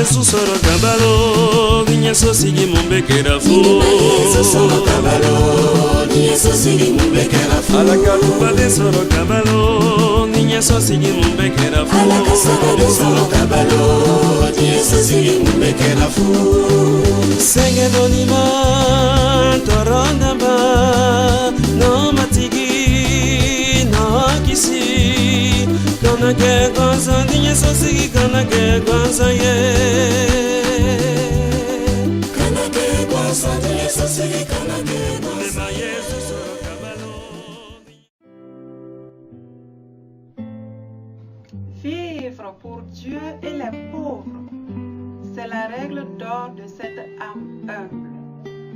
Yesu soro kabalo Yesu sigi mumbekera fu Yesu soro kabalo Yesu sigi mumbekera fu Alakadubale soro kabalo Yesu sigi mumbekera fu Alakasabale soro kabalo Yesu sigi mumbekera fu Senge donima toronda ba no matigi no kisi kana ke kwanza Yesu sigi kana ke kwanza ye kana ke kwanza Yesu sigi kana ke kwanza Yesu soro kabalo. Vivre pour Dieu et les pauvres, c'est la règle d'or de cette âme humble.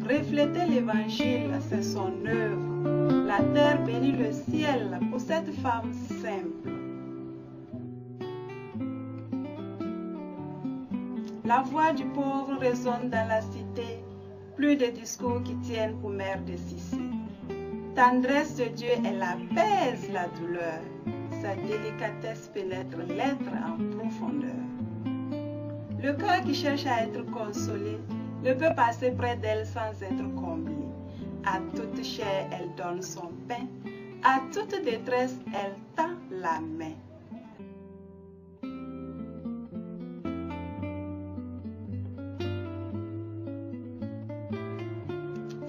Refléter l'évangile, c'est son œuvre. La terre bénit le ciel pour cette femme simple. La voix du pauvre résonne dans la cité, plus de discours qui tiennent pour mère de Cissé. Tendresse de Dieu, elle apaise la douleur. Sa délicatesse pénètre l'être en profondeur. Le cœur qui cherche à être consolé ne peut passer près d'elle sans être comblé. À toute chair, elle donne son pain. À toute détresse, elle tend la main.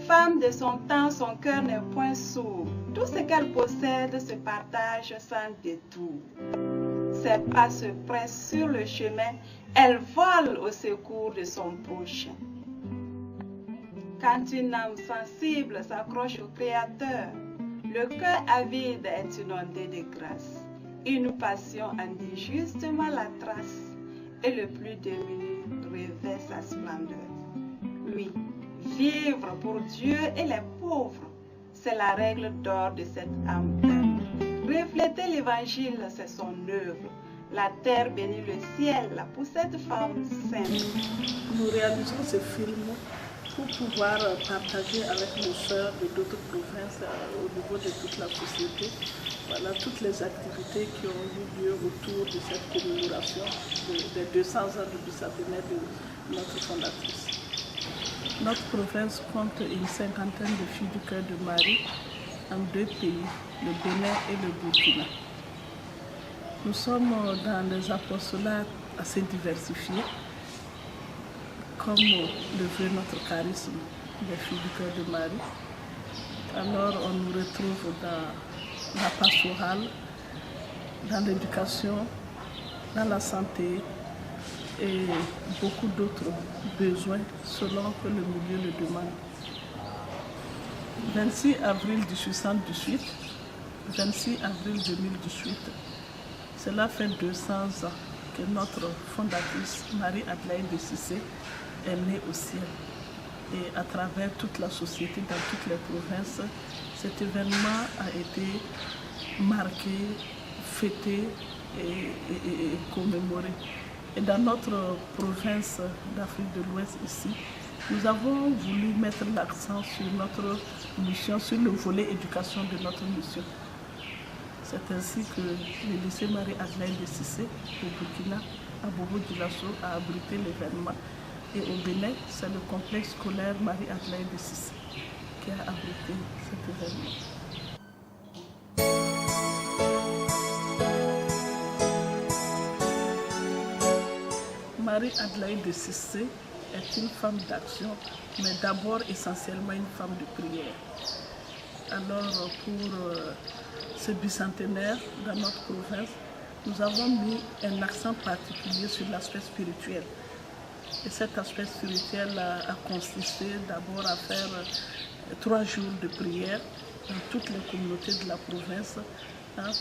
Femme de son temps, son cœur n'est point sourd. Tout ce qu'elle possède se partage sans détour. Ses pas se pressent sur le chemin, elle vole au secours de son prochain. Quand une âme sensible s'accroche au Créateur, le cœur avide est inondé de grâce. Une passion en dit justement la trace, et le plus démuni revêt sa splendeur. Oui, vivre pour Dieu et les pauvres, c'est la règle d'or de cette âme humble. Refléter l'évangile, c'est son œuvre. La terre bénit le ciel pour cette femme sainte. Nous réalisons ce film pour pouvoir partager avec nos sœurs de d'autres provinces au niveau de toute la société. Voilà toutes les activités qui ont eu lieu autour de cette commémoration des 200 ans du bicentenaire de notre fondatrice. Notre province compte une cinquantaine de filles du cœur de Marie en 2 pays, le Bénin et le Burkina. Nous sommes dans des apostolats assez diversifiés, comme le veut notre charisme, les filles du cœur de Marie. Alors on nous retrouve dans la pastorale, dans l'éducation, dans la santé, et beaucoup d'autres besoins selon que le milieu le demande. 26 avril 1818, 26 avril 2018, cela fait 200 ans que notre fondatrice Marie-Adelaide de Cissé est née au ciel. Et à travers toute la société, dans toutes les provinces, cet événement a été marqué, fêté et commémoré. Et dans notre province d'Afrique de l'Ouest ici, nous avons voulu mettre l'accent sur notre mission, sur le volet éducation de notre mission. C'est ainsi que le lycée Marie-Adelaide de Cissé, au Burkina, à Bobo-Dioulasso, a abrité l'événement. Et au Bénin, c'est le complexe scolaire Marie-Adelaide de Cissé qui a abrité cet événement. Marie-Adelaide de Cissé est une femme d'action, mais d'abord essentiellement une femme de prière. Alors pour ce bicentenaire dans notre province, nous avons mis un accent particulier sur l'aspect spirituel. Et cet aspect spirituel a consisté d'abord à faire 3 jours de prière dans toutes les communautés de la province,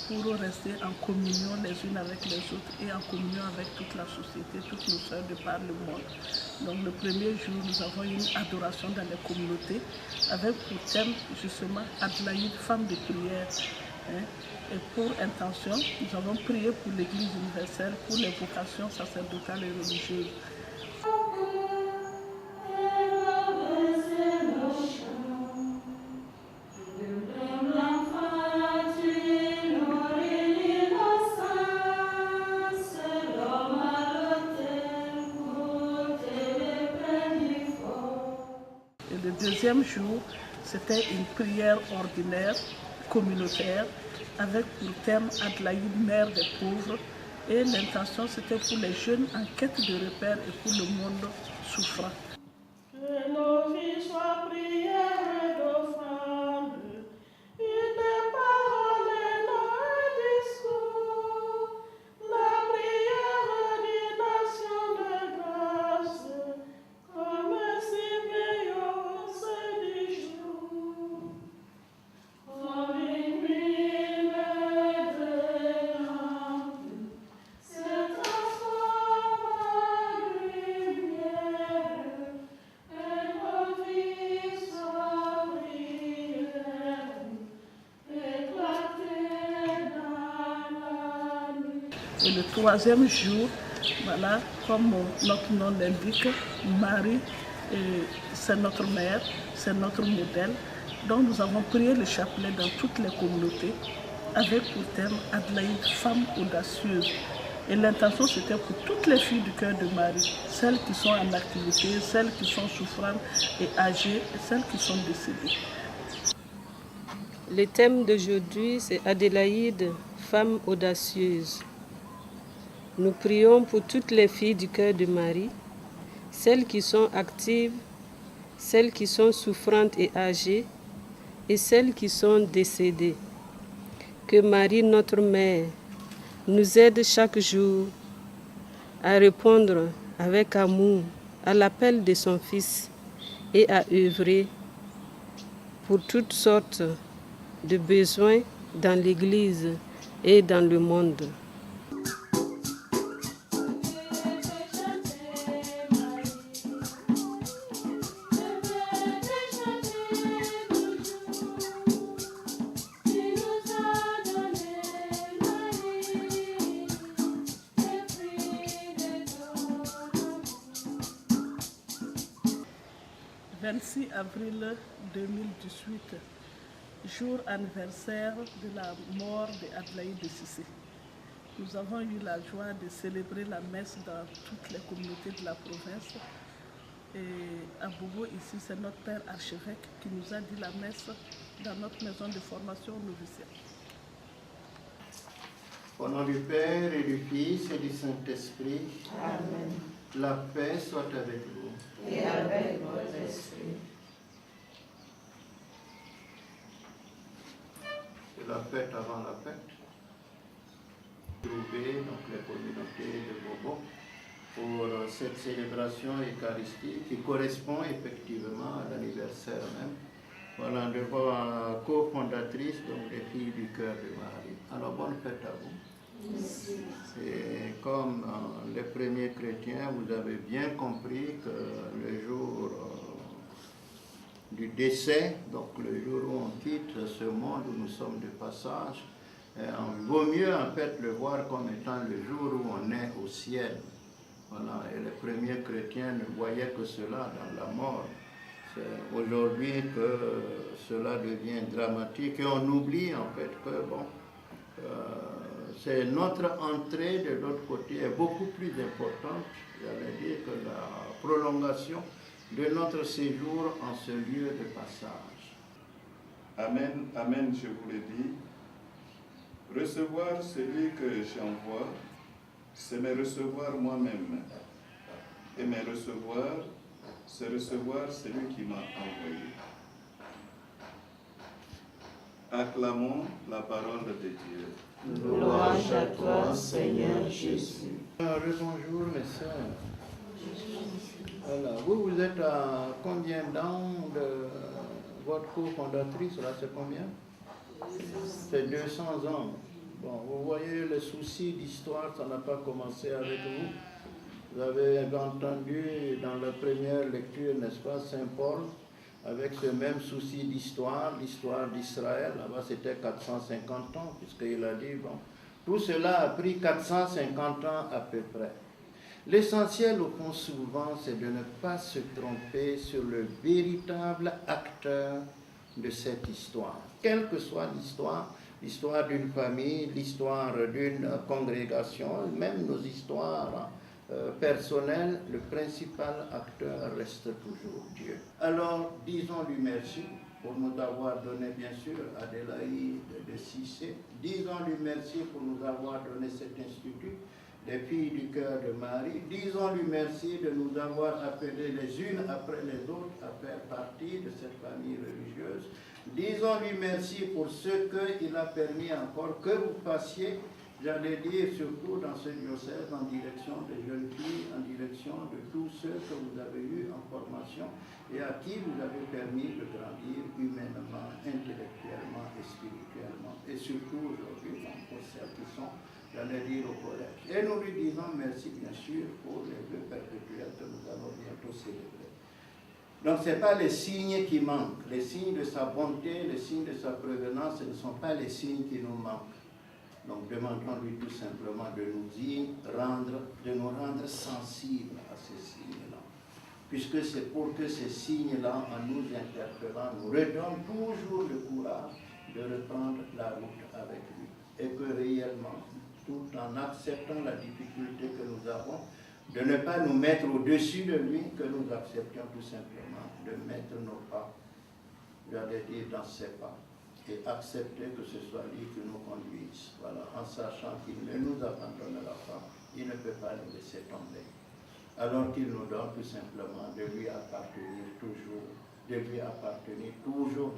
pour rester en communion les unes avec les autres et en communion avec toute la société, toutes nos sœurs de par le monde. Donc le premier jour, nous avons eu une adoration dans les communautés avec pour thème justement Adelaide, femme de prière. Et pour intention, nous avons prié pour l'Église universelle, pour les vocations sacerdotales et religieuses. le deuxième jour, c'était une prière ordinaire, communautaire, avec pour thème Adélaïde, mère des pauvres. Et l'intention, c'était pour les jeunes en quête de repères et pour le monde souffrant. Que nos vies soient prières d'offrande, une parole et non un discours, la prière d'une action de grâce, comme si veillons du jour. En une nuit déteinte, se transforme en lumière, et nos vies soient prières, éclatées dans la nuit. Et le troisième jour, voilà, comme notre nom l'indique, Marie, c'est notre mère, c'est notre modèle. Donc nous avons prié le chapelet dans toutes les communautés avec pour thème Adélaïde, femme audacieuse. Et l'intention c'était pour toutes les filles du cœur de Marie, celles qui sont en activité, celles qui sont souffrantes et âgées et celles qui sont décédées. Le thème d'aujourd'hui c'est Adélaïde, femme audacieuse. Nous prions pour toutes les filles du cœur de Marie, celles qui sont actives, celles qui sont souffrantes et âgées, et celles qui sont décédées. Que Marie, notre Mère, nous aide chaque jour à répondre avec amour à l'appel de son Fils et à œuvrer pour toutes sortes de besoins dans l'Église et dans le monde. Le 26 avril 2018, jour anniversaire de la mort d'Adélaïde de Cissé. Nous avons eu la joie de célébrer la messe dans toutes les communautés de la province. Et à Bobo, ici, c'est notre père archevêque qui nous a dit la messe dans notre maison de formation noviciate. Au nom du Père et du Fils et du Saint-Esprit, Amen. La paix soit avec vous. Et avec votre esprit. C'est la fête avant la fête. Trouver donc les communautés de Bobo pour cette célébration eucharistique qui correspond effectivement à l'anniversaire même. Voilà, de vos cofondatrices, donc les filles du cœur de Marie. Alors bonne fête à vous. Merci. Et comme les premiers chrétiens, vous avez bien compris que le jour du décès, donc le jour où on quitte ce monde où nous sommes de passage, on vaut mieux en fait le voir comme étant le jour où on est au ciel. Voilà, et les premiers chrétiens ne voyaient que cela dans la mort. C'est aujourd'hui que cela devient dramatique et on oublie en fait que bon, c'est notre entrée de l'autre côté est beaucoup plus importante, j'allais dire, que la prolongation de notre séjour en ce lieu de passage. Amen, amen, je vous le dis. Recevoir celui que j'envoie, c'est me recevoir moi-même. Et me recevoir, c'est recevoir celui qui m'a envoyé. Acclamons la parole de Dieu. Louange à toi, Seigneur Jésus. Bonjour mes sœurs. Voilà. Vous êtes à combien d'ans de votre cofondatrice? Là, c'est combien? C'est 200 ans. Bon, vous voyez, le souci d'histoire, ça n'a pas commencé avec vous. Vous avez entendu dans la première lecture, n'est-ce pas, Saint Paul, avec ce même souci d'histoire, l'histoire d'Israël. Là-bas, c'était 450 ans, puisqu'il a dit, bon, tout cela a pris 450 ans à peu près. L'essentiel, au fond, souvent, c'est de ne pas se tromper sur le véritable acteur de cette histoire. Quelle que soit l'histoire, l'histoire d'une famille, l'histoire d'une congrégation, même nos histoires personnel, le principal acteur reste toujours Dieu. Alors, disons-lui merci pour nous avoir donné, bien sûr, Adélaïde de Cissé. Disons-lui merci pour nous avoir donné cet institut, les filles du cœur de Marie. Disons-lui merci de nous avoir appelés les unes après les autres à faire partie de cette famille religieuse. Disons-lui merci pour ce qu'il a permis encore que vous fassiez, j'allais dire surtout dans ce diocèse, en direction des jeunes filles, en direction de tous ceux que vous avez eus en formation et à qui vous avez permis de grandir humainement, intellectuellement et spirituellement. Et surtout aujourd'hui, pour celles qui sont, j'allais dire, au collège. Et nous lui disons merci bien sûr pour les vœux perpétuels que nous allons bientôt célébrer. Donc ce n'est pas les signes qui manquent, les signes de sa bonté, les signes de sa prévenance, ce ne sont pas les signes qui nous manquent. Donc demandons-lui tout simplement de nous rendre sensibles à ces signes-là. Puisque c'est pour que ces signes-là, en nous interpellant, nous redonnent toujours le courage de reprendre la route avec lui. Et que réellement, tout en acceptant la difficulté que nous avons, de ne pas nous mettre au-dessus de lui, que nous acceptions tout simplement de mettre nos pas, j'allais dire, dans ses pas, et accepter que ce soit lui qui nous conduise, voilà, en sachant qu'il ne nous abandonnera pas, il ne peut pas nous laisser tomber. Alors qu'il nous donne tout simplement de lui appartenir toujours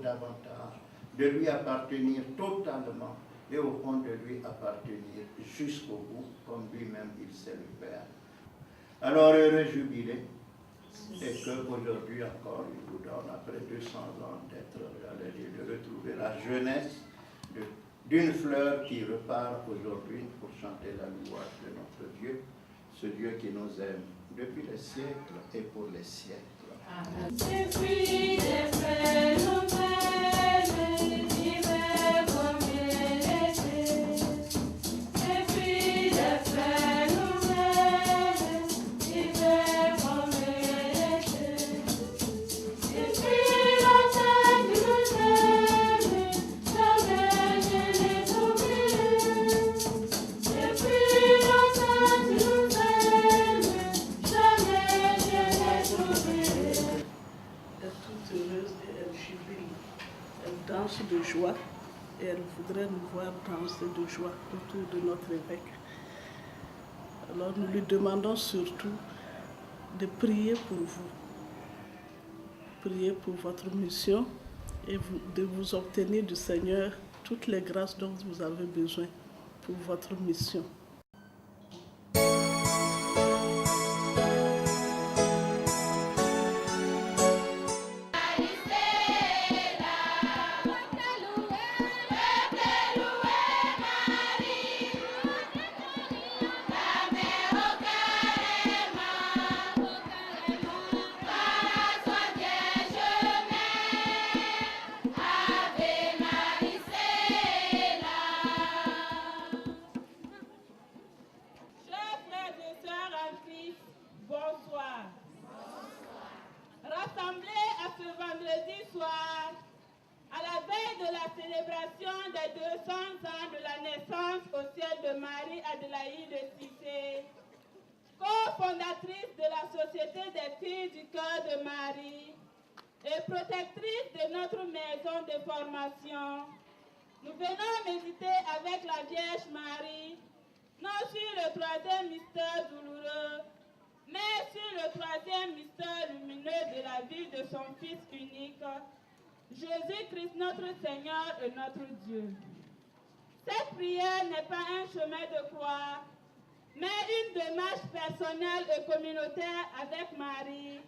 davantage, de lui appartenir totalement, et au fond de lui appartenir jusqu'au bout, comme lui-même il sait le faire. Alors heureux jubilé, et qu'aujourd'hui encore, il vous donne, après 200 ans d'être, j'allais dire, de retrouver la jeunesse d'une fleur qui repart aujourd'hui pour chanter la louange de notre Dieu, ce Dieu qui nous aime depuis les siècles et pour les siècles. De joie et elle voudrait nous voir danser de joie autour de notre évêque. Alors nous lui demandons surtout de prier pour vous, prier pour votre mission et de vous obtenir du Seigneur toutes les grâces dont vous avez besoin pour votre mission. Co-fondatrice de la Société des filles du cœur de Marie et protectrice de notre maison de formation, nous venons méditer avec la Vierge Marie, non sur le troisième mystère douloureux, mais sur le troisième mystère lumineux de la vie de son Fils unique, Jésus-Christ notre Seigneur et notre Dieu. Cette prière n'est pas un chemin de croix, mais une démarche personnelle et communautaire avec Marie,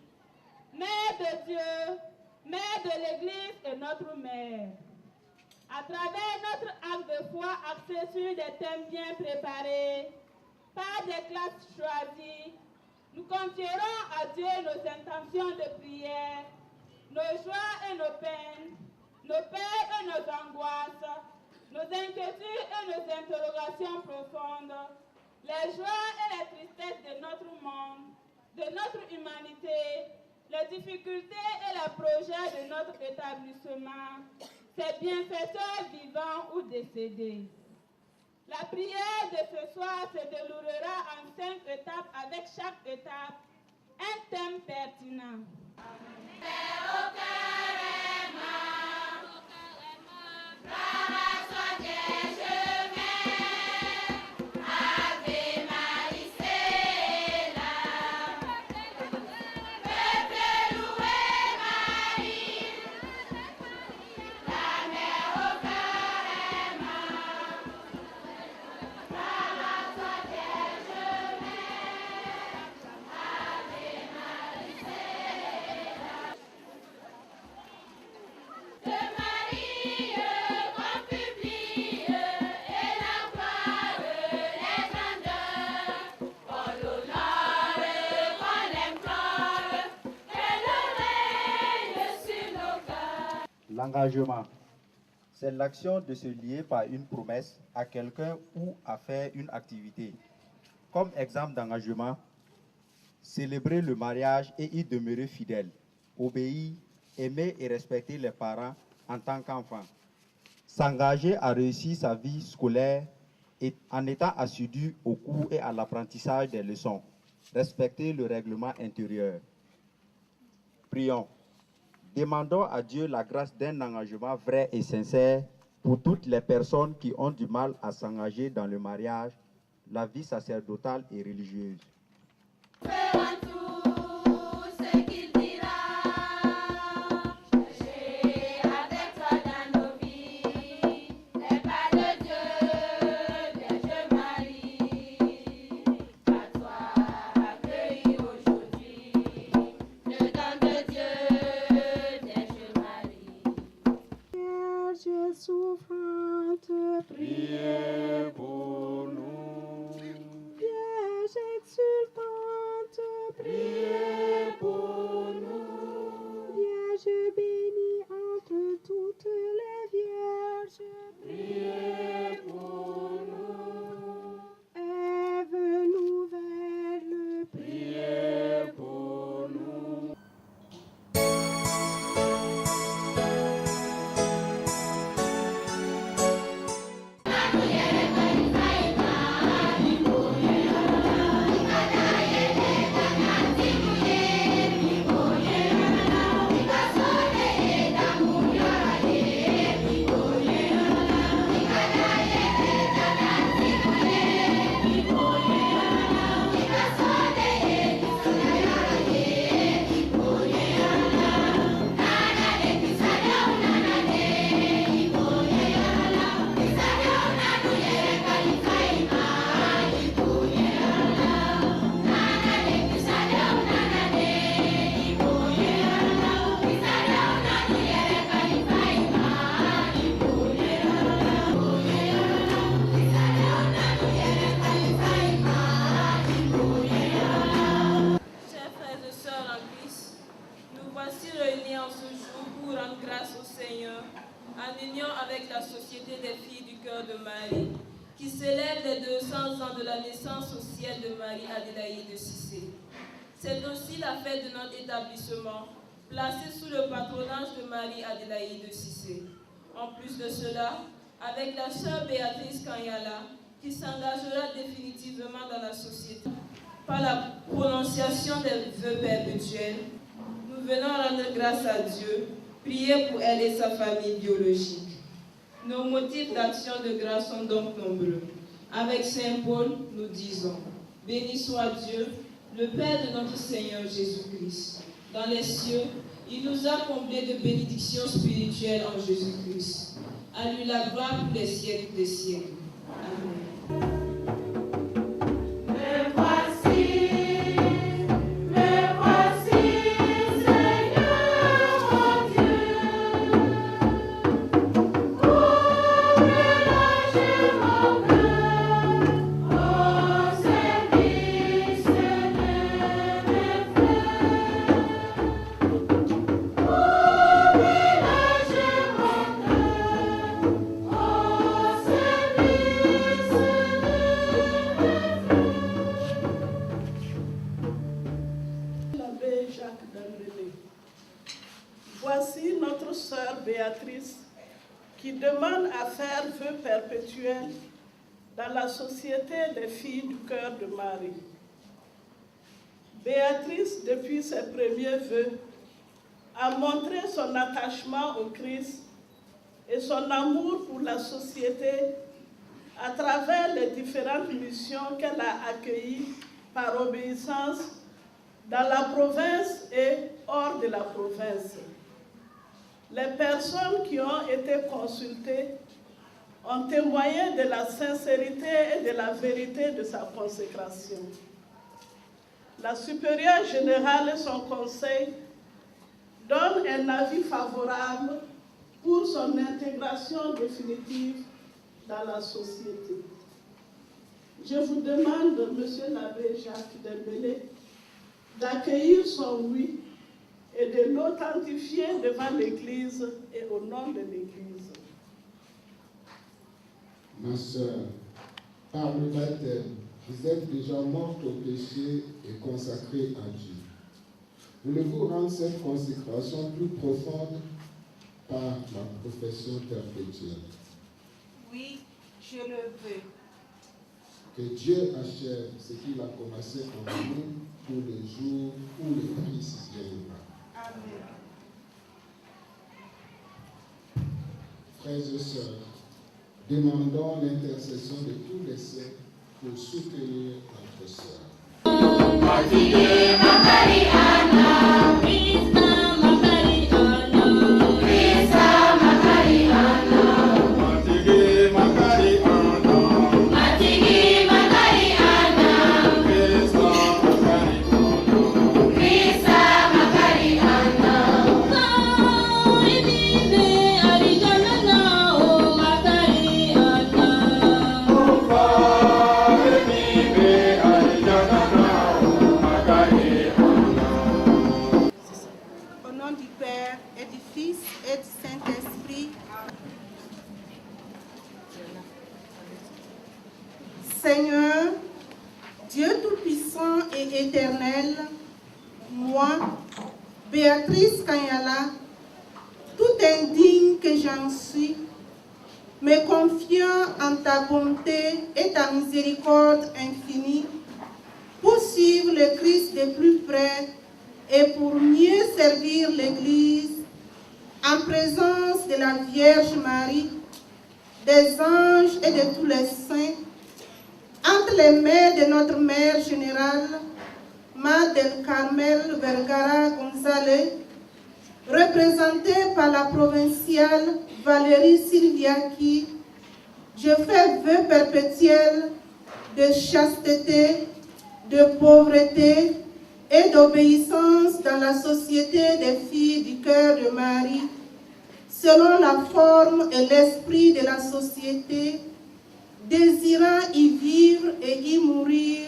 Mère de Dieu, Mère de l'Église et notre Mère. À travers notre acte de foi axé sur des thèmes bien préparés, par des classes choisies, nous confierons à Dieu nos intentions de prière, nos joies et nos peines, nos peurs et nos angoisses, nos inquiétudes et nos interrogations profondes, les joies et les tristesses de notre monde, de notre humanité, les difficultés et les projets de notre établissement, ses bienfaiteurs vivants ou décédés. La prière de ce soir se déroulera en 5 étapes avec chaque étape un thème pertinent. L'engagement, c'est l'action de se lier par une promesse à quelqu'un ou à faire une activité. Comme exemple d'engagement, célébrer le mariage et y demeurer fidèle, obéir, aimer et respecter les parents en tant qu'enfant, s'engager à réussir sa vie scolaire et en étant assidu aux cours et à l'apprentissage des leçons, respecter le règlement intérieur. Prions. Demandons à Dieu la grâce d'un engagement vrai et sincère pour toutes les personnes qui ont du mal à s'engager dans le mariage, la vie sacerdotale et religieuse. Souffrante, Priez pour nous. Vierge exultante, Priez pour nous. Vierge bénie entre toutes les vierges, Priez pour nous. Ève nouvelle, Priez pour nous. en union avec la Société des filles du cœur de Marie, qui célèbre les 200 ans de la naissance au ciel de Marie-Adélaïde de Cissé. C'est aussi la fête de notre établissement, placé sous le patronage de Marie-Adélaïde de Cissé. En plus de cela, avec la sœur Béatrice Kanyala, qui s'engagera définitivement dans la société par la prononciation des vœux perpétuels, nous venons rendre grâce à Dieu, prier pour elle et sa famille biologique. Nos motifs d'action de grâce sont donc nombreux. Avec Saint Paul, nous disons, béni soit Dieu, le Père de notre Seigneur Jésus-Christ. Dans les cieux, il nous a comblés de bénédictions spirituelles en Jésus-Christ. À lui la gloire pour les siècles des siècles. Amen. Voici notre sœur Béatrice qui demande à faire vœu perpétuel dans la Société des filles du cœur de Marie. Béatrice, depuis ses premiers vœux, a montré son attachement au Christ et son amour pour la société à travers les différentes missions qu'elle a accueillies par obéissance dans la province et hors de la province. Les personnes qui ont été consultées ont témoigné de la sincérité et de la vérité de sa consécration. La supérieure générale et son conseil donnent un avis favorable pour son intégration définitive dans la société. Je vous demande, Monsieur l'abbé Jacques Dembélé, d'accueillir son oui et de l'authentifier devant l'Église et au nom de l'Église. Ma sœur, par le baptême, vous êtes déjà morte au péché et consacrée à Dieu. Voulez-vous rendre cette consécration plus profonde par la profession perpétuelle? Oui, je le veux. Que Dieu achève ce qu'il a commencé en nous pour les jours où le Christ viendra. Amen. Frères et sœurs, demandons l'intercession de tous les saints pour soutenir notre sœur. Seigneur, Dieu Tout-Puissant et Éternel, moi, Béatrice Kanyala, tout indigne que j'en suis, me confiant en ta bonté et ta miséricorde infinie, pour suivre le Christ de plus près et pour mieux servir l'Église, en présence de la Vierge Marie, des anges et de tous les saints, entre les mains de notre Mère générale, Mère del Carmel Vergara González, représentée par la provinciale Valérie Silviaki, je fais vœu perpétuel de chasteté, de pauvreté et d'obéissance dans la société des filles du cœur de Marie, selon la forme et l'esprit de la société, désirant y vivre et y mourir,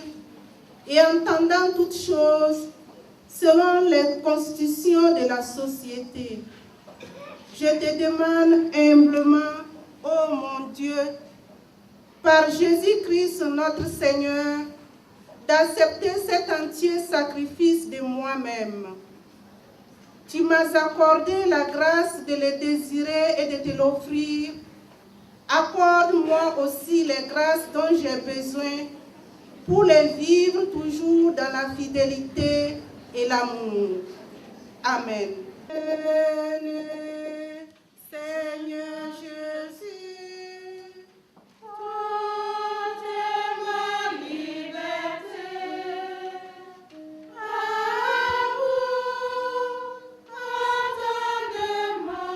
et entendant toutes choses selon les constitutions de la société. Je te demande humblement, ô mon Dieu, par Jésus-Christ notre Seigneur, d'accepter cet entier sacrifice de moi-même. Tu m'as accordé la grâce de le désirer et de te l'offrir. Accorde-moi aussi les grâces dont j'ai besoin pour les vivre toujours dans la fidélité et l'amour. Amen. Seigneur Jésus, toute ma liberté, à vous, entendez-moi,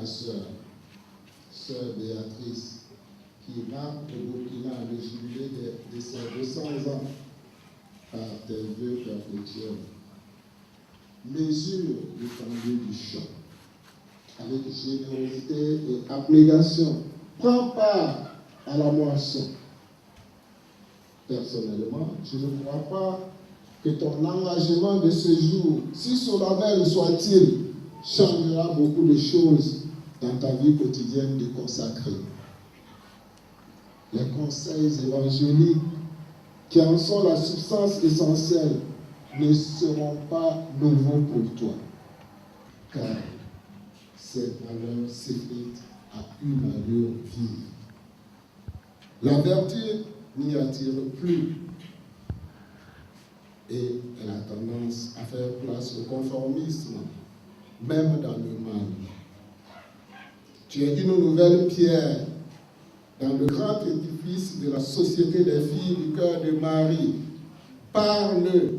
sœur Béatrice, qui marque au Burkina le jubilé de ses 200 ans par tes vœux perpétuels. Mesure l'étendue du champ avec générosité et abnégation. Prends part à la moisson. Personnellement, je ne crois pas que ton engagement de ce jour, si solennel soit-il, changera beaucoup de choses dans ta vie quotidienne de consacrée. Les conseils évangéliques qui en sont la substance essentielle ne seront pas nouveaux pour toi, car ces valeurs s'effritent à une allure vive. La vertu n'y attire plus et elle a tendance à faire place au conformisme, même dans le mal. Tu es une nouvelle pierre dans le grand édifice de la Société des filles du cœur de Marie. Parle-le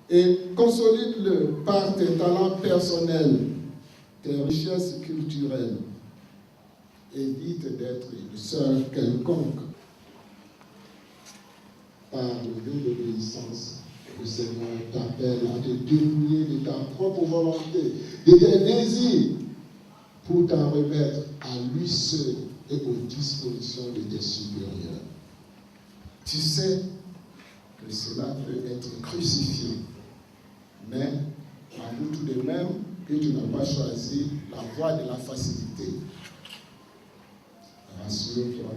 et consolide-le par tes talents personnels, tes richesses culturelles. Évite d'être une sœur quelconque. Par le vœu d'obéissance, le Seigneur t'appelle à te dépouiller de ta propre volonté, de tes désirs, pour t'en remettre à lui seul et aux dispositions de tes supérieurs. Tu sais que cela peut être crucifié, mais avoue tout de même que tu n'as pas choisi la voie de la facilité. Rassure-toi,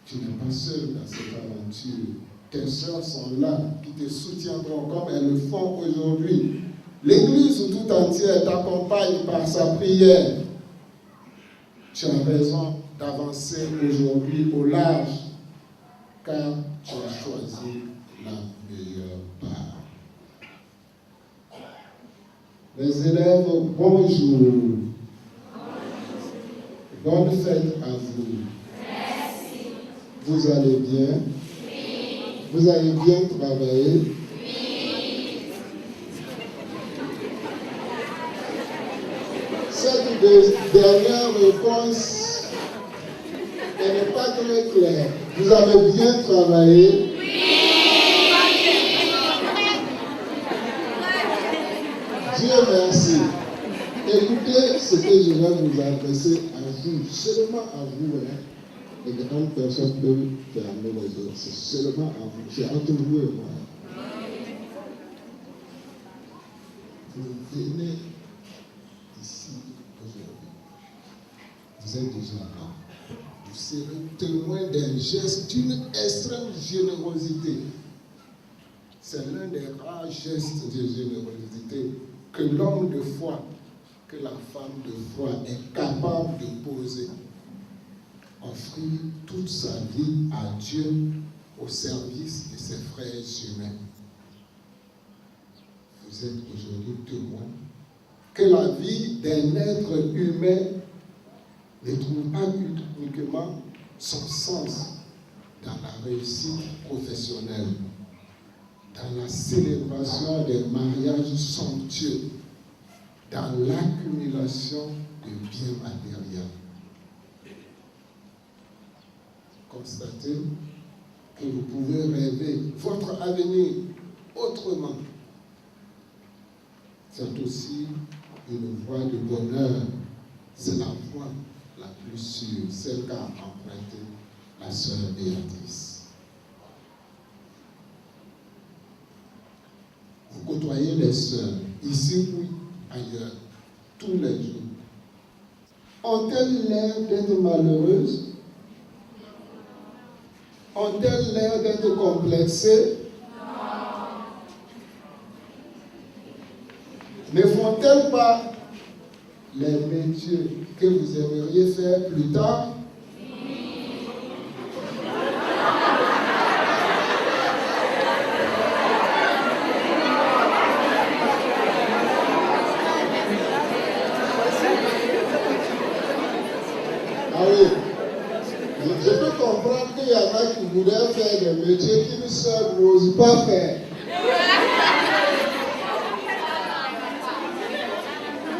tu n'es pas seul dans cette aventure. Tes sœurs sont là, qui te soutiendront comme elles le font aujourd'hui. L'Église tout entière t'accompagne par sa prière. Tu as raison d'avancer aujourd'hui au large, car tu as choisi la meilleure part. Les élèves, bonjour. Bonne fête à vous. Merci. Vous allez bien? Oui. Vous avez bien travaillé? Oui. Cette dernière réponse, elle n'est pas très claire. Vous avez bien travaillé? Oui. Dieu merci. Écoutez ce que je vais vous adresser à vous, seulement à vous. Les grandes personnes peuvent fermer les autres. C'est seulement à vous. C'est entre vous et moi. Vous venez ici aujourd'hui. Vous êtes déjà là. Vous serez témoin d'un geste d'une extrême générosité. C'est l'un des rares gestes de générosité que l'homme de foi, que la femme de foi est capable de poser. Offrir toute sa vie à Dieu au service de ses frères humains. Vous êtes aujourd'hui témoin que la vie d'un être humain ne trouve pas uniquement son sens dans la réussite professionnelle, dans la célébration des mariages somptueux, dans l'accumulation de biens matériels. Constatez que vous pouvez rêver votre avenir autrement. C'est aussi une voie de bonheur. C'est la voie la plus sûre, celle qu'a empruntée la sœur Béatrice. Vous côtoyez les sœurs, ici ou ailleurs, tous les jours. Ont-elles l'air d'être malheureuses? Ont-elles l'air d'être complexées? Ne font-elles pas les métiers que vous aimeriez faire plus tard? Ah oui. Je peux comprendre qu'il y en a qui voudraient faire des métiers qu'une sœur n'ose pas faire.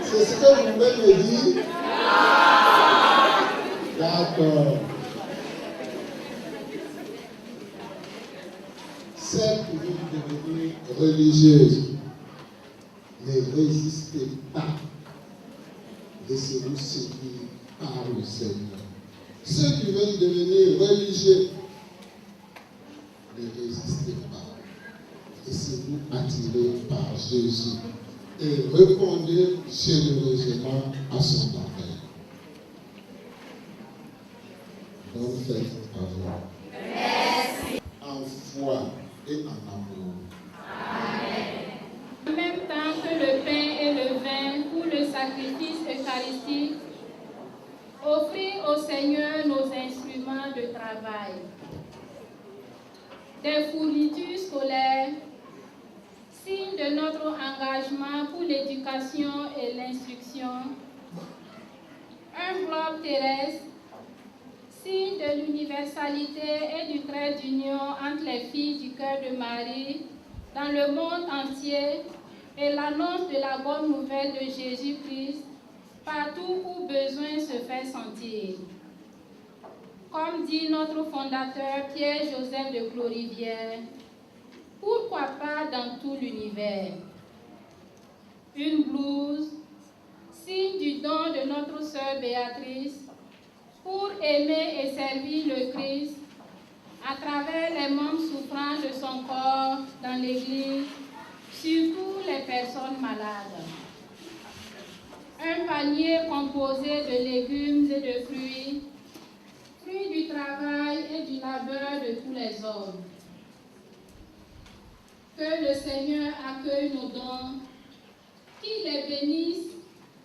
C'est ce Est-ce que vous pouvez me dire? D'accord. Celles qui veulent devenir religieuses, ne résistez pas. Laissez-vous séduire par le Seigneur. Ceux qui veulent devenir religieux, ne résistez pas. Laissez-vous attirer par Jésus et répondez généreusement à son appel. Bonne fête à vous. Merci. En foi et en amour. Amen. En même temps que le pain et le vin pour le sacrifice eucharistique, offrir au Seigneur nos instruments de travail. Des fournitures scolaires, signe de notre engagement pour l'éducation et l'instruction. Un globe terrestre, signe de l'universalité et du trait d'union entre les filles du cœur de Marie dans le monde entier et l'annonce de la bonne nouvelle de Jésus-Christ partout où besoin se fait sentir. Comme dit notre fondateur Pierre-Joseph de Clorivière, pourquoi pas dans tout l'univers? Une blouse, signe du don de notre sœur Béatrice, pour aimer et servir le Christ à travers les membres souffrants de son corps dans l'Église, surtout les personnes malades. Un panier composé de légumes et de fruits, fruits du travail et du labeur de tous les hommes. Que le Seigneur accueille nos dons, qu'il les bénisse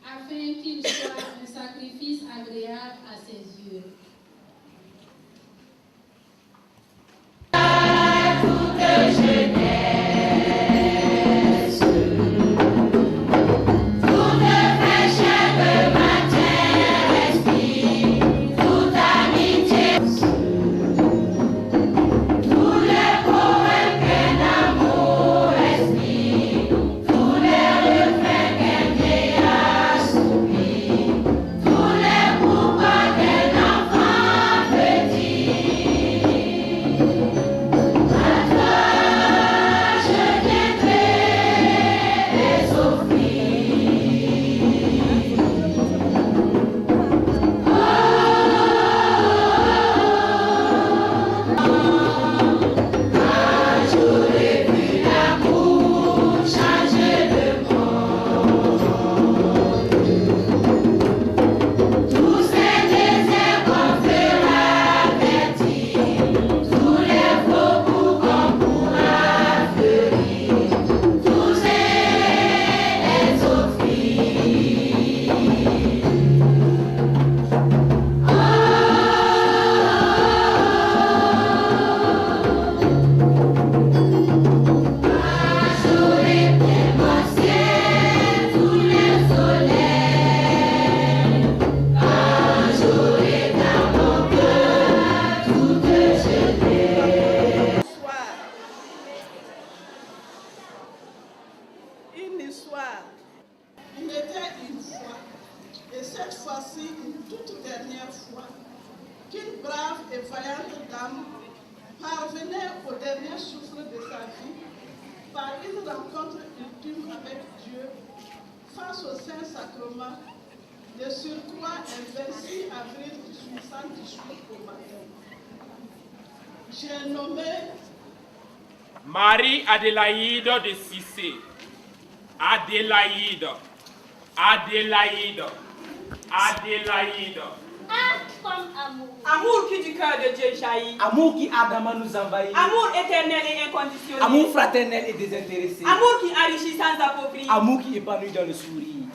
afin qu'ils soient un sacrifice agréable à ses yeux. Toute jeunesse, toute fraîcheur de matin respire, toute amitié, tous les poèmes qu'un amour respire, tous les refrains qu'un vieillard soupire, tous les pourquoi qu'un enfant peut dire. Il était une fois, et cette fois-ci une toute dernière fois, qu'une brave et vaillante dame parvenait au dernier souffle de sa vie par une rencontre ultime avec Dieu face au Saint-Sacrement, de surcroît un 26 avril 1818 au matin. J'ai nommé Marie Adélaïde de Cissé. Adélaïde. Adélaïde. Adélaïde. Ah, comme amour. Amour qui du cœur de Dieu jaillit. Amour qui ardemment nous envahit. Amour éternel et inconditionnel. Amour fraternel et désintéressé. Amour qui enrichit sans appauvrir. Amour qui épanouit dans le sourire.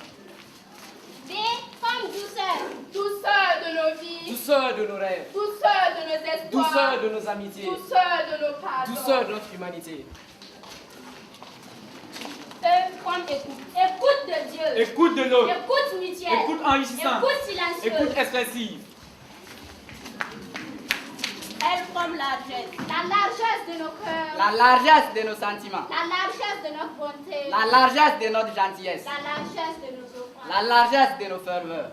D comme douceur. Douceur de nos vies. Douceur de nos rêves. Douceur de nos espoirs. Douceur de nos amitiés. Douceur de nos pardons. Douceur de notre humanité. Comme écoute. Écoute de Dieu. Écoute de l'autre. Écoute mutuelle. Écoute enrichissante. Écoute silencieuse. Écoute expressive. Elle comme largesse. La largesse de nos cœurs. La largesse de nos sentiments. La largesse de notre bonté. La largesse de notre gentillesse. La largesse de nos offrandes. la largesse de nos ferveurs.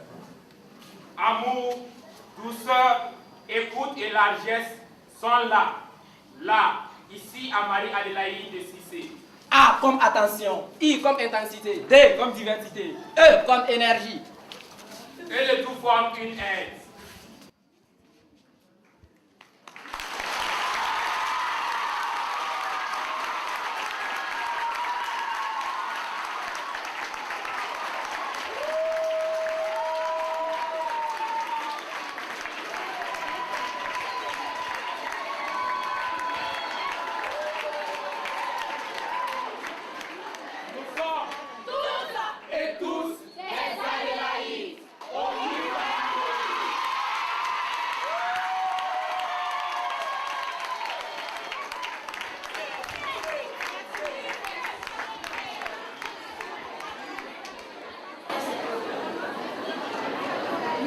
Amour, douceur, écoute et largesse sont là, ici à Marie-Adélaïde de Cissé. A comme attention, I comme intensité, D comme diversité, E comme énergie. Et le tout forme une aide.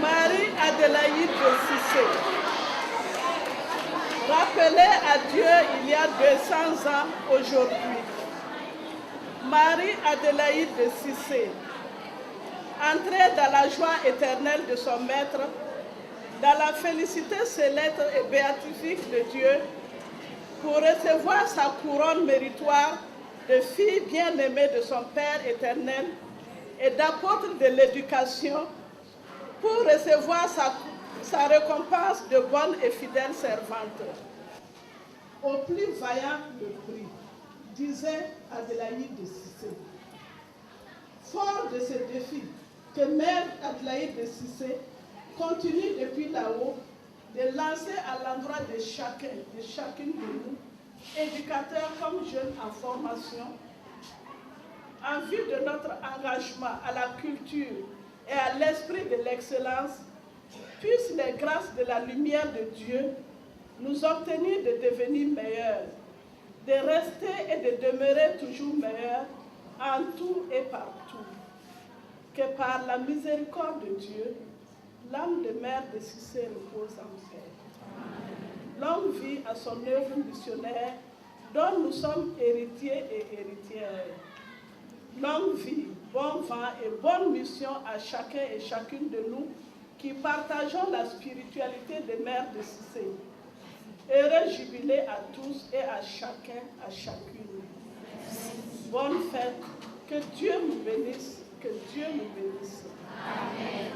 Marie-Adélaïde de Cissé. Rappelée à Dieu il y a 200 ans aujourd'hui. Marie-Adélaïde de Cissé, entrée dans la joie éternelle de son maître, dans la félicité céleste et béatifique de Dieu, pour recevoir sa couronne méritoire de fille bien-aimée de son Père éternel et d'apôtre de l'éducation, pour recevoir sa récompense de bonne et fidèle servante. Au plus vaillant le prix, disait Adélaïde de Cissé. Fort de ce défi que Mère Adélaïde de Cissé continue depuis là-haut de lancer à l'endroit de chacun, de chacune de nous, éducateurs comme jeunes en formation, en vue de notre engagement à la culture et à l'esprit de l'excellence, puissent les grâces de la lumière de Dieu nous obtenir de devenir meilleurs, de rester et de demeurer toujours meilleurs en tout et partout. Que par la miséricorde de Dieu, l'âme de Mère de Cissé repose en paix. Longue vie à son œuvre missionnaire dont nous sommes héritiers et héritières. Longue vie, bon vent et bonne mission à chacun et chacune de nous qui partageons la spiritualité de Mère de Cissé. Heureux jubilé à tous et à chacun, à chacune. Bonne fête, que Dieu nous bénisse, que Dieu nous bénisse. Amen.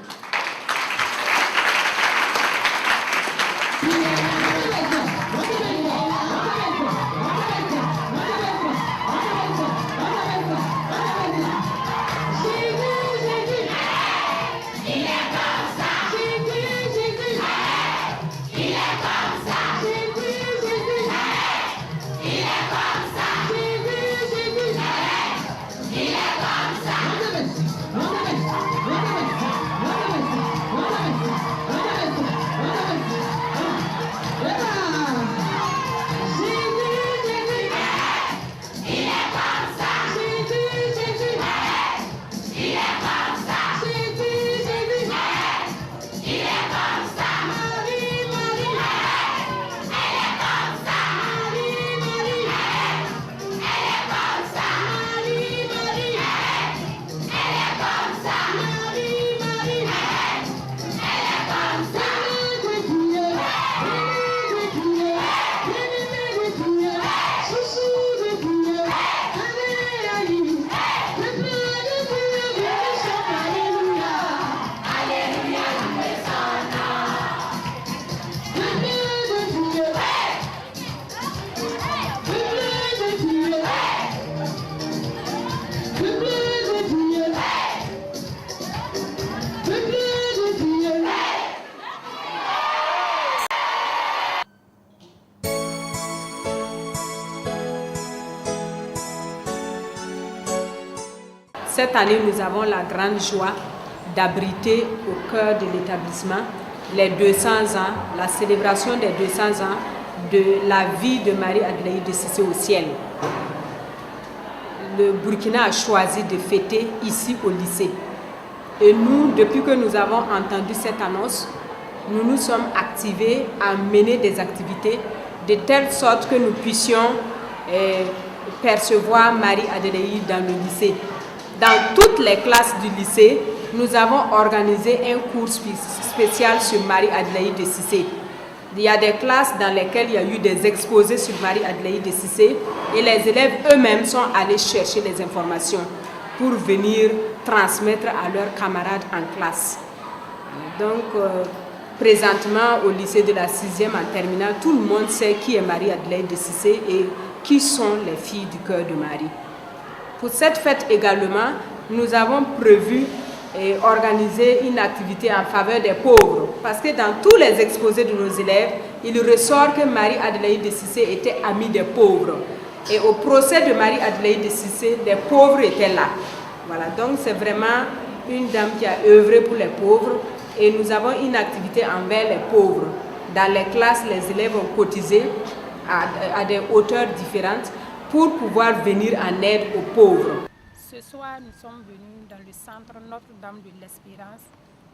Cette année, nous avons la grande joie d'abriter au cœur de l'établissement les 200 ans, la célébration des 200 ans de la vie de Marie-Adélaïde de Cissé au ciel. Le Burkina a choisi de fêter ici au lycée. Et nous, depuis que nous avons entendu cette annonce, nous nous sommes activés à mener des activités de telle sorte que nous puissions percevoir Marie-Adélaïde dans le lycée. Dans toutes les classes du lycée, nous avons organisé un cours spécial sur Marie-Adélaïde de Cissé. Il y a des classes dans lesquelles il y a eu des exposés sur Marie-Adélaïde de Cissé et les élèves eux-mêmes sont allés chercher les informations pour venir transmettre à leurs camarades en classe. Donc, présentement, au lycée de la 6e en terminale, tout le monde sait qui est Marie-Adélaïde de Cissé et qui sont les filles du cœur de Marie. Pour cette fête également, nous avons prévu et organiser une activité en faveur des pauvres. Parce que dans tous les exposés de nos élèves, il ressort que Marie-Adélaïde de Cissé était amie des pauvres. Et au procès de Marie-Adélaïde de Cissé, les pauvres étaient là. Voilà, donc c'est vraiment une dame qui a œuvré pour les pauvres. Et nous avons une activité envers les pauvres. Dans les classes, les élèves ont cotisé à des hauteurs différentes pour pouvoir venir en aide aux pauvres. Ce soir, nous sommes venus dans le centre Notre-Dame de l'Espérance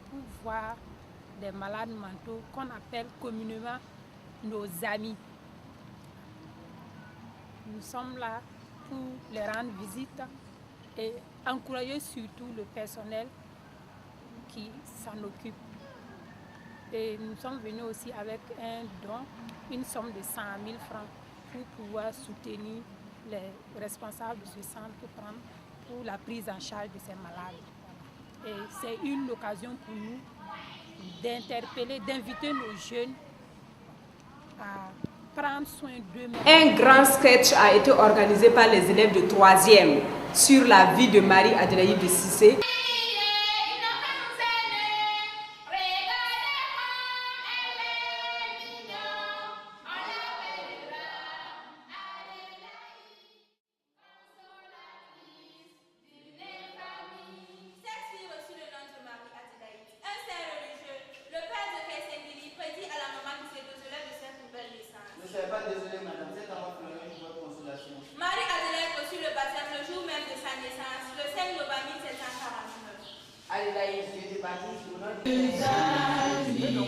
pour voir des malades mentaux qu'on appelle communément nos amis. Nous sommes là pour les rendre visite et encourager surtout le personnel qui s'en occupe. Et nous sommes venus aussi avec un don, une somme de 100 000 francs pour pouvoir soutenir les responsables de ce centre pour la prise en charge de ces malades. Et c'est une occasion pour nous d'interpeller, d'inviter nos jeunes à prendre soin d'eux-mêmes. Un grand sketch a été organisé par les élèves de 3e sur la vie de Marie-Adélaïde de Cissé. Marie-Adélaïde reçut le baptême le jour même de sa naissance, le 5 novembre 1749. Adélaïde fut baptisée sous le nom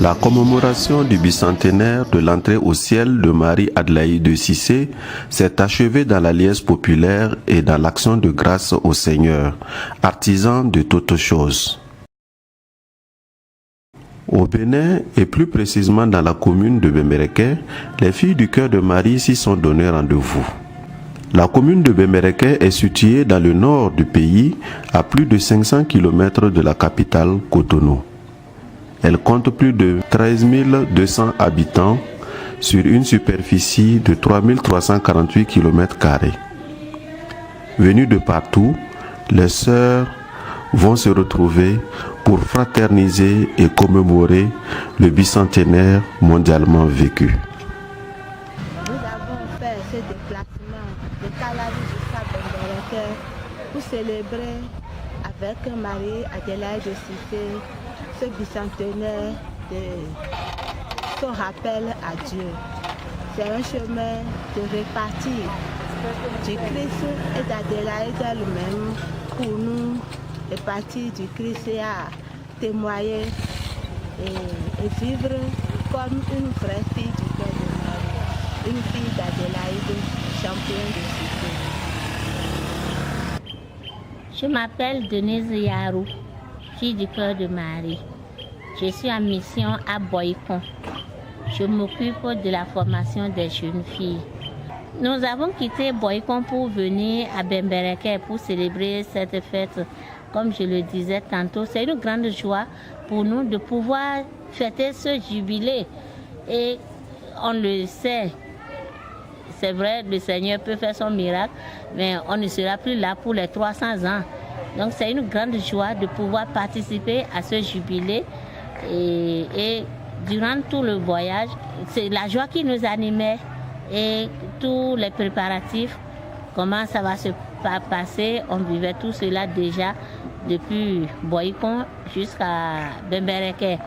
La commémoration du bicentenaire de l'entrée au ciel de Marie-Adélaïde de Cissé s'est achevée dans la liesse populaire et dans l'action de grâce au Seigneur, artisan de toutes choses. Au Bénin et plus précisément dans la commune de Bembereke, les filles du cœur de Marie s'y sont donné rendez-vous. La commune de Bembereke est située dans le nord du pays, à plus de 500 km de la capitale Cotonou. Elle compte plus de 13 200 habitants sur une superficie de 3 348 km². Venues de partout, les sœurs vont se retrouver pour fraterniser et commémorer le bicentenaire mondialement vécu. Nous avons fait ce déplacement de Calavi jusqu'à Bembereke pour célébrer avec Marie-Adélaïde de Cissé ce bicentenaire de son rappel à Dieu. C'est un chemin de répartir du Christ et d'Adélaïde elle-même pour nous, répartir du Christ et à témoigner et vivre comme une vraie fille du cœur de Marie, une fille d'Adélaïde, championne de Cissé. Je m'appelle Denise Yarou, fille du cœur de Marie. Je suis en mission à Boycon. Je m'occupe de la formation des jeunes filles. Nous avons quitté Boycon pour venir à Bembereke pour célébrer cette fête. Comme je le disais tantôt, c'est une grande joie pour nous de pouvoir fêter ce jubilé. Et on le sait, c'est vrai, le Seigneur peut faire son miracle, mais on ne sera plus là pour les 300 ans. Donc c'est une grande joie de pouvoir participer à ce jubilé. Et durant tout le voyage, c'est la joie qui nous animait et tous les préparatifs, comment ça va se passer, on vivait tout cela déjà depuis Boycon jusqu'à Bembereke.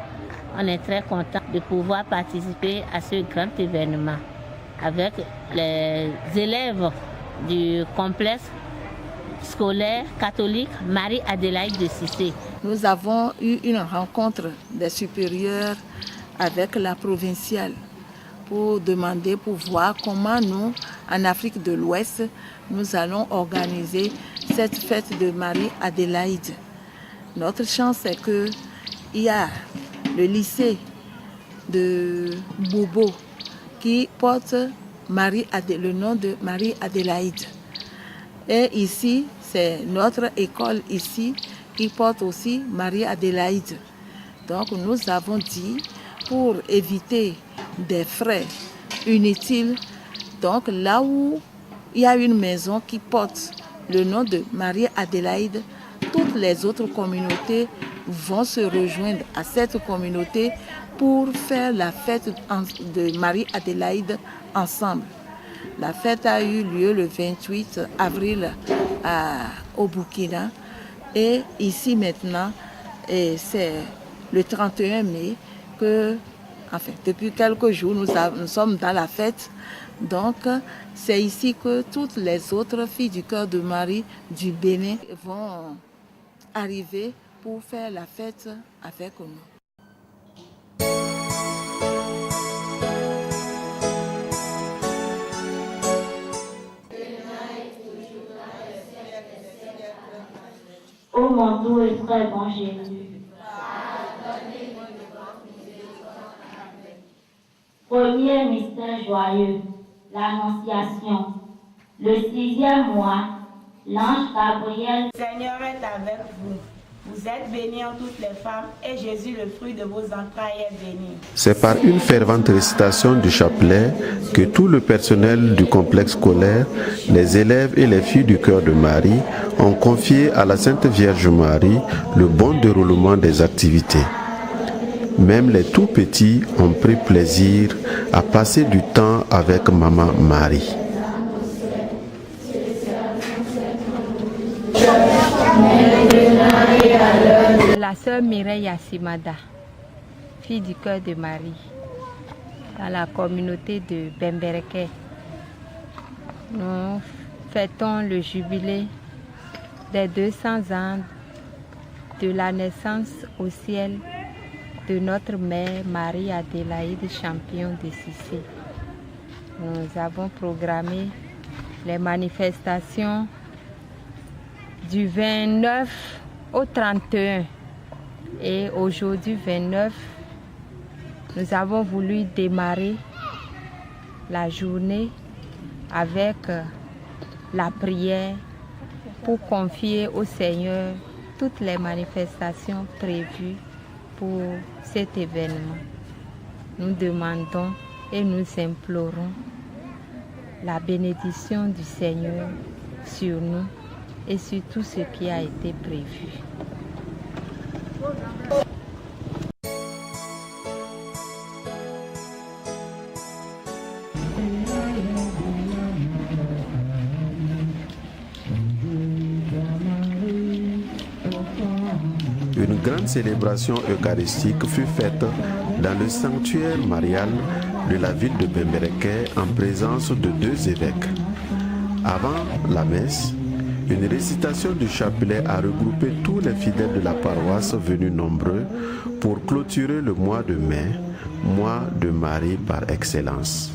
On est très content de pouvoir participer à ce grand événement avec les élèves du complexe scolaire catholique Marie-Adélaïde de Cissé. Nous avons eu une rencontre des supérieurs avec la provinciale pour demander, pour voir comment nous, en Afrique de l'Ouest, nous allons organiser cette fête de Marie-Adélaïde. Notre chance, c'est qu'il y a le lycée de Bobo qui porte le nom de Marie-Adélaïde. Et ici, c'est notre école ici qui porte aussi Marie-Adélaïde. Donc nous avons dit, pour éviter des frais inutiles, donc là où il y a une maison qui porte le nom de Marie-Adélaïde, toutes les autres communautés vont se rejoindre à cette communauté pour faire la fête de Marie-Adélaïde ensemble. La fête a eu lieu le 28 avril au Burkina et ici maintenant, c'est le 31 mai que, enfin, depuis quelques jours, nous sommes dans la fête. Donc, c'est ici que toutes les autres filles du cœur de Marie du Bénin vont arriver pour faire la fête avec nous. Ô mon doux et très bon Jésus, premier mystère joyeux, l'Annonciation. Le 6e mois, l'ange Gabriel. Le Seigneur est avec vous. Vous êtes bénie en toutes les femmes et Jésus, le fruit de vos entrailles, est béni. C'est par une fervente récitation du chapelet que tout le personnel du complexe scolaire, les élèves et les filles du cœur de Marie ont confié à la Sainte Vierge Marie le bon déroulement des activités. Même les tout petits ont pris plaisir à passer du temps avec Maman Marie. La sœur Mireille Assimada, fille du cœur de Marie, dans la communauté de Bembereke. Nous fêtons le jubilé des 200 ans de la naissance au ciel de notre mère Marie-Adélaïde, Champion de Cissé. Nous avons programmé les manifestations du 29 au 31 et aujourd'hui 29, nous avons voulu démarrer la journée avec la prière pour confier au Seigneur toutes les manifestations prévues pour cet événement. Nous demandons et nous implorons la bénédiction du Seigneur sur nous et sur tout ce qui a été prévu. Une grande célébration eucharistique fut faite dans le sanctuaire marial de la ville de Bembereke en présence de 2 évêques. Avant la messe, une récitation du chapelet a regroupé tous les fidèles de la paroisse venus nombreux pour clôturer le mois de mai, mois de Marie par excellence.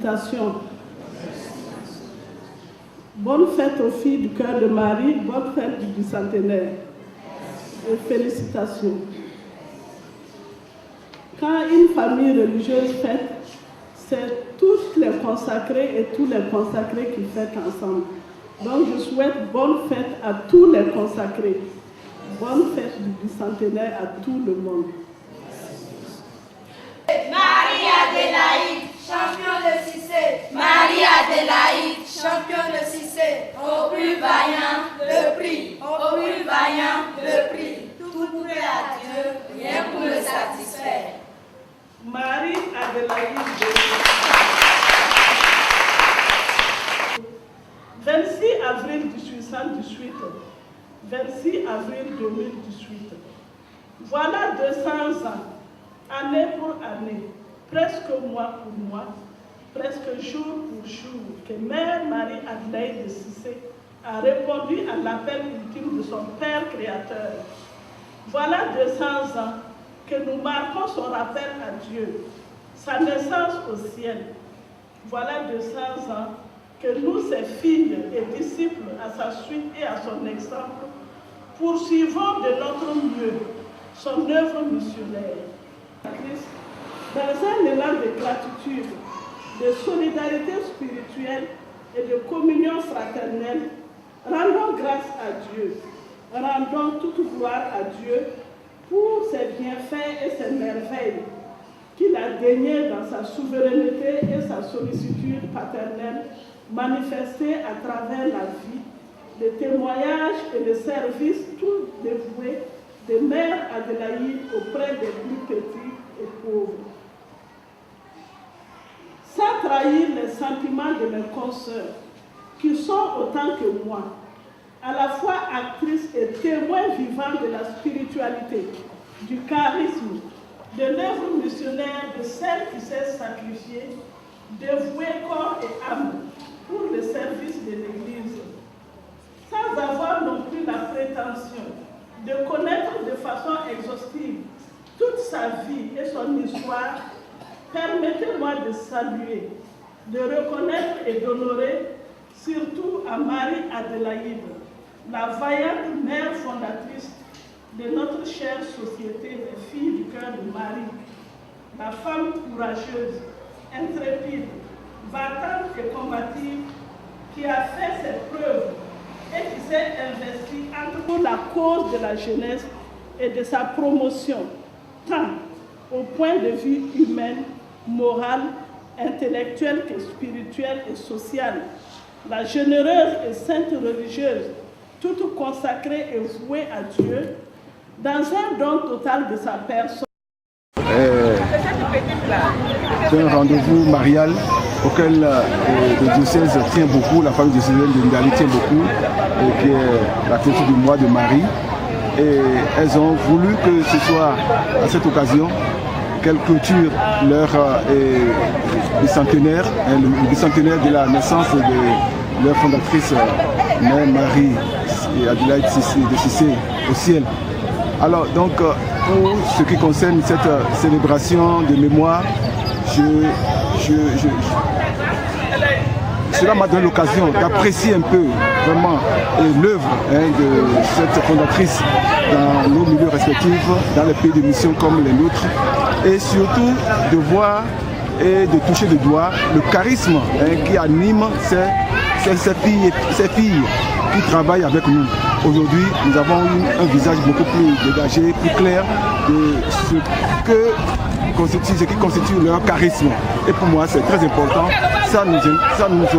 félicitations. Bonne fête aux filles du cœur de Marie, bonne fête du bicentenaire. Et félicitations. Quand une famille religieuse fête, c'est toutes les consacrés et tous les consacrés qui fêtent ensemble. Donc je souhaite bonne fête à tous les consacrés. Bonne fête du bicentenaire à tout le monde. Marie-Adélaïde, champion de Cissé. Marie-Adélaïde, champion de Cissé. Au plus vaillant, le prix. Au plus vaillant, le prix. Tout prêt à Dieu, rien pour le satisfaire. Marie-Adélaïde. 26 avril 1818. 26 avril 2018. Voilà 200 ans, année pour année, presque mois pour mois, presque jour pour jour, que Mère Marie-Adélaïde de Cissé a répondu à l'appel ultime de son Père créateur. Voilà 200 ans que nous marquons son rappel à Dieu, sa naissance au ciel. Voilà 200 ans que nous, ses filles et disciples, à sa suite et à son exemple, poursuivons de notre mieux son œuvre missionnaire. Christ, dans un élan de gratitude, de solidarité spirituelle et de communion fraternelle, rendons grâce à Dieu, rendons toute gloire à Dieu pour ses bienfaits et ses merveilles qu'il a daigné dans sa souveraineté et sa sollicitude paternelle manifestées à travers la vie, les témoignages et les services tout dévoués de Mère Adélaïde auprès des plus petits et pauvres. Sans trahir les sentiments de mes consoeurs, qui sont autant que moi, à la fois actrices et témoins vivants de la spiritualité, du charisme, de l'œuvre missionnaire de celle qui s'est sacrifiée, dévouée corps et âme pour le service de l'Église, sans avoir non plus la prétention de connaître de façon exhaustive toute sa vie et son histoire. Permettez-moi de saluer, de reconnaître et d'honorer surtout à Marie-Adélaïde, la vaillante mère fondatrice de notre chère société des filles du cœur de Marie, la femme courageuse, intrépide, battante et combative, qui a fait ses preuves et qui s'est investie pour la cause de la jeunesse et de sa promotion, tant au point de vue humain, moral, intellectuel que spirituel et social. La généreuse et sainte religieuse, toute consacrée et vouée à Dieu, dans un don total de sa personne. C'est un rendez-vous marial auquel le diocèse tient beaucoup, la famille diocésaine de Ndali tient beaucoup, qui est la fête du mois de Marie. Et elles ont voulu que ce soit à cette occasion qu'elles clôturent leur bicentenaire, le bicentenaire de la naissance de leur fondatrice, Mère Marie et Adélaïde de Cissé au ciel. Alors donc, pour ce qui concerne cette célébration de mémoire, cela m'a donné l'occasion d'apprécier un peu vraiment l'œuvre de cette fondatrice dans nos milieux respectifs, dans les pays de mission comme les nôtres, et surtout de voir et de toucher du doigt le charisme qui anime ces filles qui travaillent avec nous. Aujourd'hui, nous avons un visage beaucoup plus dégagé, plus clair de ce qui constitue leur charisme. Et pour moi, c'est très important. Ça nous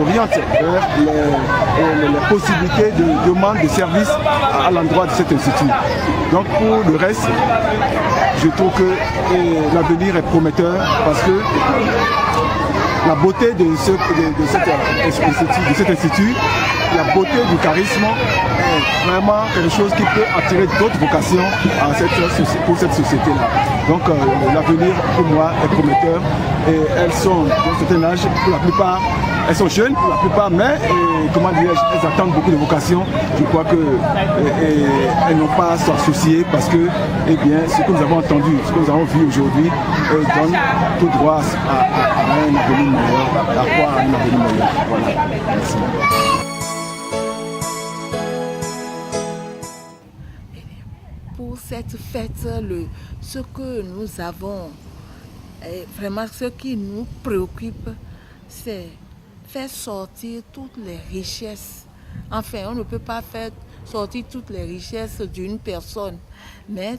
oriente vers les possibilités de demande de service à l'endroit de cet institut. Donc pour le reste, je trouve que l'avenir est prometteur parce que la beauté de cet institut, la beauté du charisme est vraiment quelque chose qui peut attirer d'autres vocations pour cette société-là. Donc l'avenir pour moi est prometteur et elles sont d'un certain âge, pour la plupart elles sont jeunes pour la plupart, mais comment dire, elles attendent beaucoup de vocations. Je crois qu'elles n'ont pas à s'en soucier parce que eh bien, ce que nous avons entendu, ce que nous avons vu aujourd'hui donne tout droit à un avenir meilleur, à croire à un avenir meilleur. Voilà. Merci. Pour cette fête, ce que nous avons, vraiment ce qui nous préoccupe, c'est faire sortir toutes les richesses. Enfin, on ne peut pas faire sortir toutes les richesses d'une personne, mais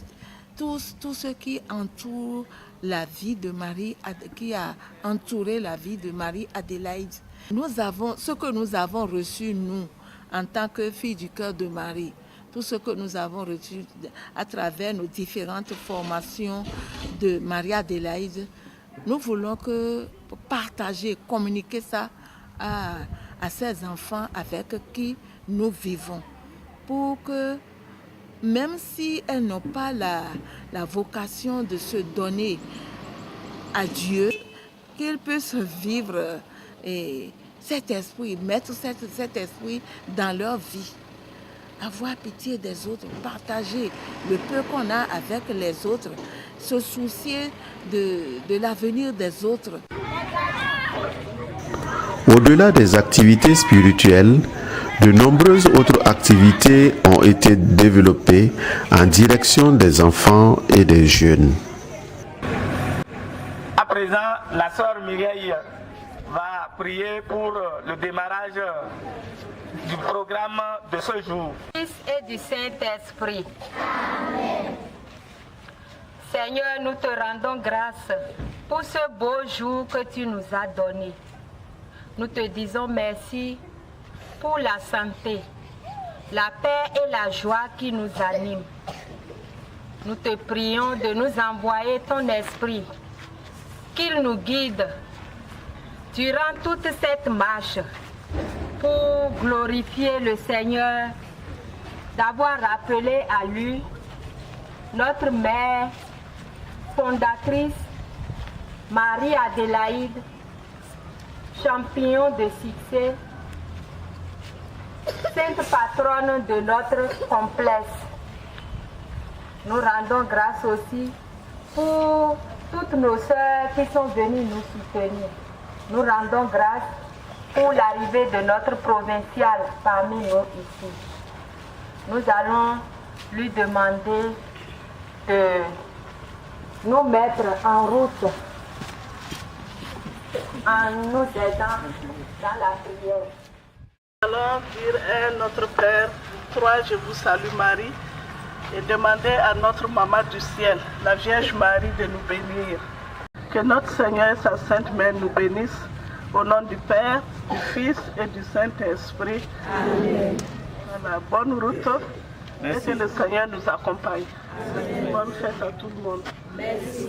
tout ce qui entoure la vie de Marie, qui a entouré la vie de Marie-Adélaïde. Ce que nous avons reçu, nous, en tant que filles du cœur de Marie, tout ce que nous avons reçu à travers nos différentes formations de Marie-Adélaïde, nous voulons partager, communiquer ça à ces enfants avec qui nous vivons, pour que même si elles n'ont pas la vocation de se donner à Dieu, qu'ils puissent vivre cet esprit, mettre cet esprit dans leur vie. Avoir pitié des autres, partager le peu qu'on a avec les autres, se soucier de l'avenir des autres. Au-delà des activités spirituelles, de nombreuses autres activités ont été développées en direction des enfants et des jeunes. À présent, la sœur Mireille va prier pour le démarrage du programme de ce jour. Fils et du Saint-Esprit. Seigneur, nous te rendons grâce pour ce beau jour que tu nous as donné. Nous te disons merci pour la santé, la paix et la joie qui nous animent. Nous te prions de nous envoyer ton esprit, qu'il nous guide durant toute cette marche pour glorifier le Seigneur, d'avoir rappelé à lui notre mère fondatrice, Marie-Adélaïde, champignon de succès, sainte patronne de notre complexe. Nous rendons grâce aussi pour toutes nos sœurs qui sont venues nous soutenir. Nous rendons grâce pour l'arrivée de notre provincial parmi nous ici. Nous allons lui demander de nous mettre en route en nous aidant dans la prière. Allons dire à notre Père, toi, je vous salue Marie, et demander à notre Maman du ciel, la Vierge Marie, de nous bénir. Que notre Seigneur et sa Sainte Mère nous bénissent, au nom du Père, du Fils et du Saint-Esprit. Amen. Voilà, bonne route. Merci. Et que le Seigneur nous accompagne. Amen. Bonne fête à tout le monde. Merci.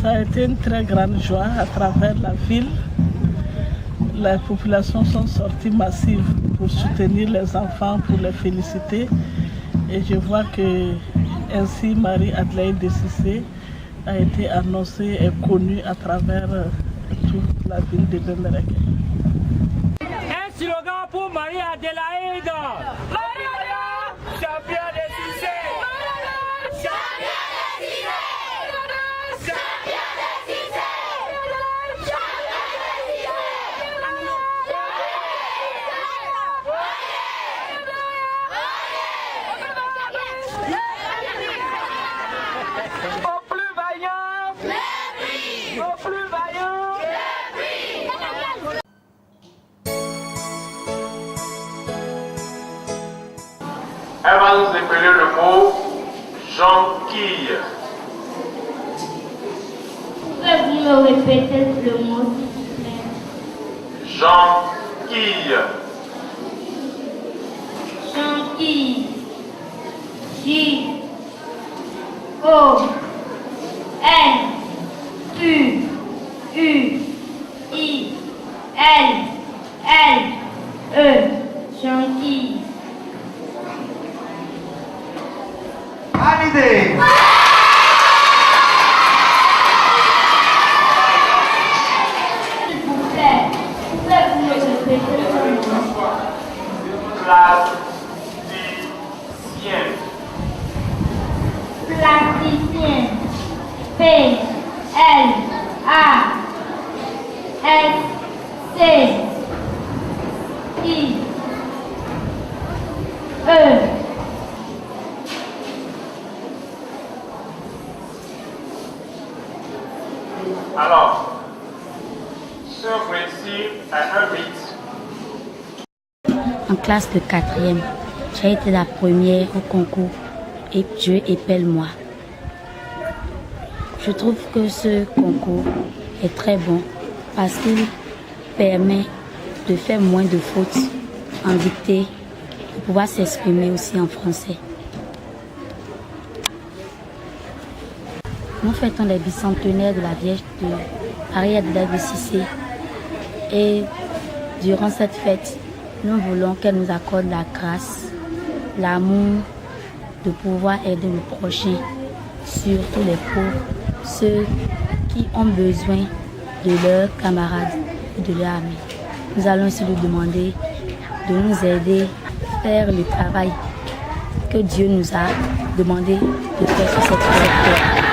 Ça a été une très grande joie à travers la ville. Les populations sont sorties massives pour soutenir les enfants, pour les féliciter. Et je vois que ainsi Marie-Adélaïde de Cissé a été annoncée et connue à travers toute la ville de Bembereke. Un slogan pour Marie-Adélaïde. Champion de Cissé. Elle va nous épeler le mot jonquille. Pouvez-vous me répéter le mot, s'il vous plaît? Jonquille. Jonquille. J. O. N. U. U. I. L. L. E. Jonquille. Validé. S'il vous plaît, pouvez-vous me répéter le nom? Plasticien. Plasticien. P. L. A. S. C. I. E. Alors, ce récit est un mythe. En classe de 4e, j'ai été la première au concours et Dieu épelle-moi. Je trouve que ce concours est très bon parce qu'il permet de faire moins de fautes en dictée, de pouvoir s'exprimer aussi en français. Nous fêtons les bicentenaires de la Vierge de Marie-Adélaïde de Cissé et durant cette fête, nous voulons qu'elle nous accorde la grâce, l'amour, de pouvoir aider le prochain, surtout les pauvres, ceux qui ont besoin de leurs camarades et de leurs amis. Nous allons aussi lui demander de nous aider à faire le travail que Dieu nous a demandé de faire sur cette terre.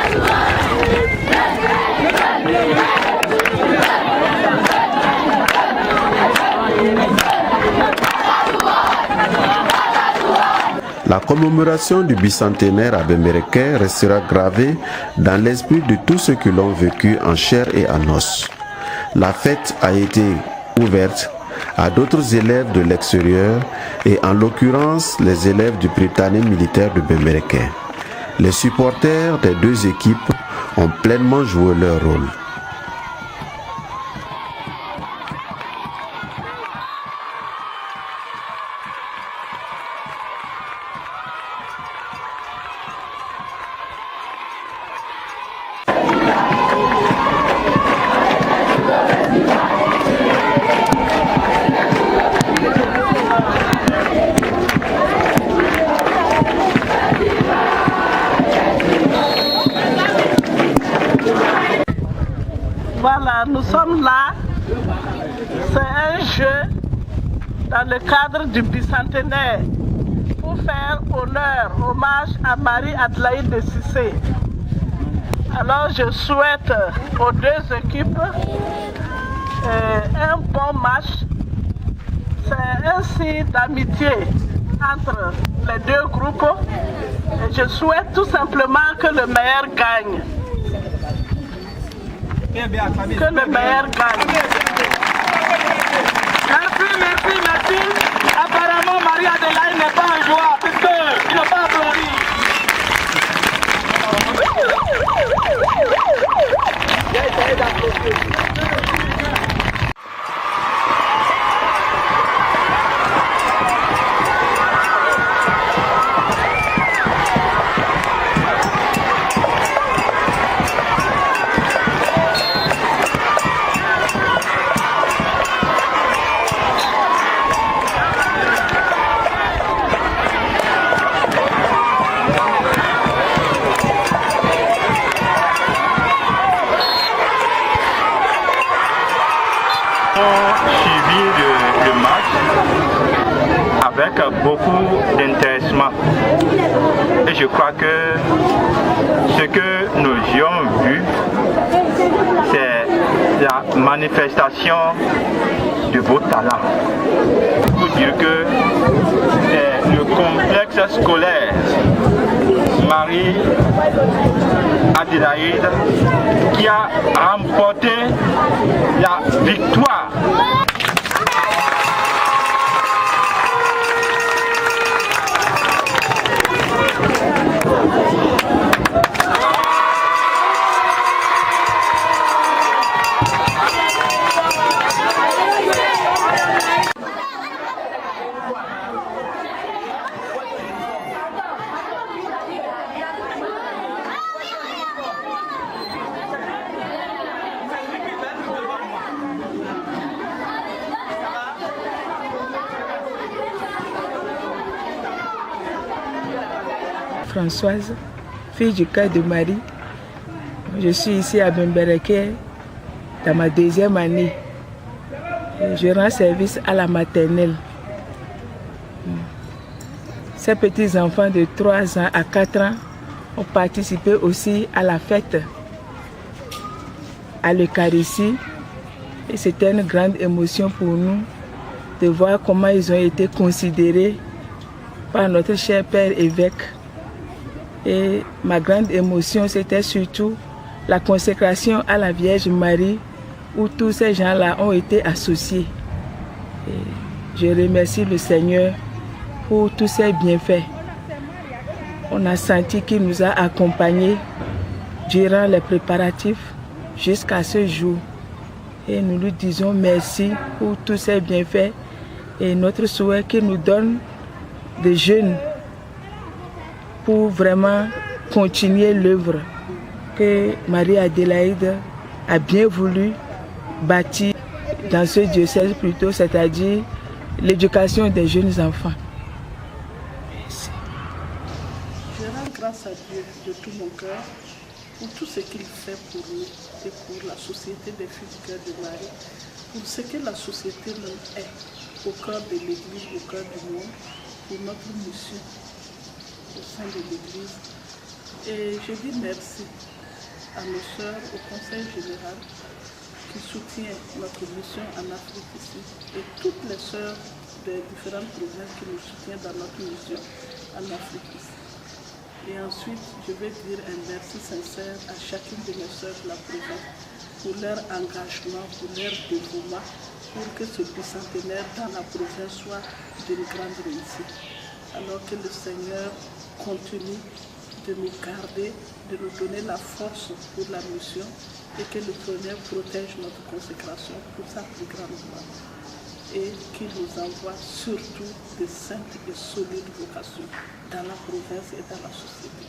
La commémoration du bicentenaire à Bembereke restera gravée dans l'esprit de tous ceux qui l'ont vécu en chair et en os. La fête a été ouverte à d'autres élèves de l'extérieur et en l'occurrence les élèves du Prytanée militaire de Bembereke. Les supporters des deux équipes ont pleinement joué leur rôle. Voilà, nous sommes là. C'est un jeu dans le cadre du bicentenaire pour faire honneur, hommage à Marie-Adélaïde de Cissé. Alors je souhaite aux deux équipes un bon match. C'est un signe d'amitié entre les deux groupes. Et je souhaite tout simplement que le meilleur gagne. Que le meilleur gagne. Merci. Apparemment, Marie-Adélaïde n'est pas en joie puisqu'il n'a pas applaudi. J'ai essayé d'applaudir. Suivi le match avec beaucoup d'intéressement et je crois que ce que nous y avons vu, c'est la manifestation de vos talents. Pour dire que c'est le complexe scolaire Marie-Adélaïde qui a remporté la victoire. Françoise, fille du cœur de Marie. Je suis ici à Bembereke dans ma deuxième année. Je rends service à la maternelle. Ces petits enfants de 3 ans à 4 ans ont participé aussi à la fête, à l'Eucharistie. Et c'était une grande émotion pour nous de voir comment ils ont été considérés par notre cher Père évêque. Et ma grande émotion, c'était surtout la consécration à la Vierge Marie, où tous ces gens-là ont été associés. Et je remercie le Seigneur pour tous ses bienfaits. On a senti qu'il nous a accompagnés durant les préparatifs jusqu'à ce jour. Et nous lui disons merci pour tous ses bienfaits et notre souhait qu'il nous donne des jeunes pour vraiment continuer l'œuvre que Marie-Adélaïde a bien voulu bâtir dans ce diocèse plutôt, c'est-à-dire l'éducation des jeunes enfants. Merci. Je rends grâce à Dieu de tout mon cœur pour tout ce qu'il fait pour nous et pour la société des filles du cœur de Marie, pour ce que la société même est au cœur de l'Église, au cœur du monde, pour notre mission au sein de l'Église. Et je dis merci à nos sœurs au Conseil général qui soutient notre mission en Afrique ici et toutes les sœurs des différentes provinces qui nous soutiennent dans notre mission en Afrique ici. Et ensuite, je vais dire un merci sincère à chacune de mes sœurs de la province pour leur engagement, pour leur dévouement, pour que ce bicentenaire dans la province soit d'une grande réussite. Alors que le Seigneur continue de nous garder, de nous donner la force pour la mission et que le Seigneur protège notre consécration pour sa plus grande gloire. Et qu'il nous envoie surtout de saintes et solides vocations dans la province et dans la société.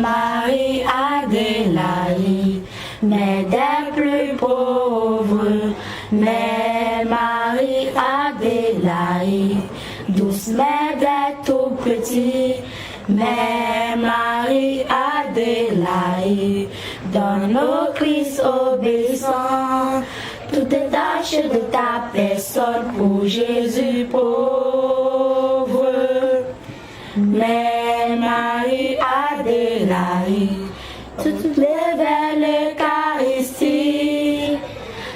Marie-Adélaïde, mère des plus pauvres, mère Marie-Adélaïde, douce mère des tout petits, mère Marie-Adélaïde, donne au Christ obéissant toutes les tâches de ta personne pour Jésus pauvre. Mère Marie-Adélaïde, toutes les vers l'Eucharistie,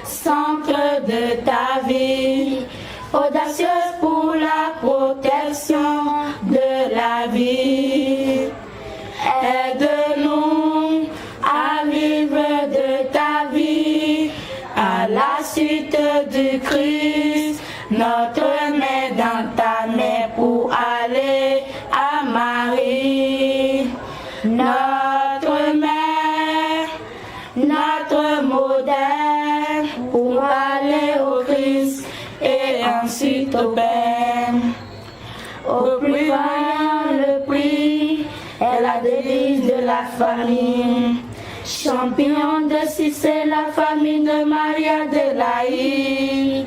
centre de ta vie, audacieuse pour la protection de la vie. Aide-nous à vivre de ta vie à la suite du Christ, notre main dans ta main pour aller à Marie. Notre mère, notre modèle pour aller au Christ et ensuite au Père. Au plus vaillant le prix est la devise de la famille. Champion de Cissé, la famille de Marie-Adélaïde.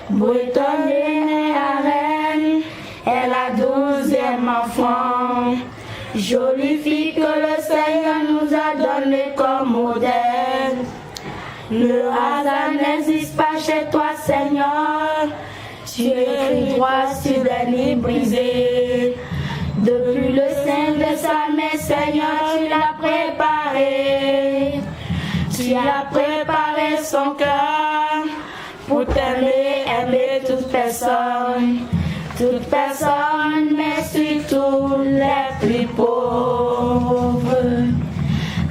Bretonne née à Rennes, elle a 12e enfant. Jolie fille que le Seigneur nous a donnée comme modèle. Le hasard n'existe pas chez toi, Seigneur. Tu écris droit sur des lits brisés. Depuis le sein de sa mère, Seigneur, tu l'as préparé. Tu as préparé son cœur pour t'aimer, aimer toute personne. Toute personne, mais surtout les plus pauvres.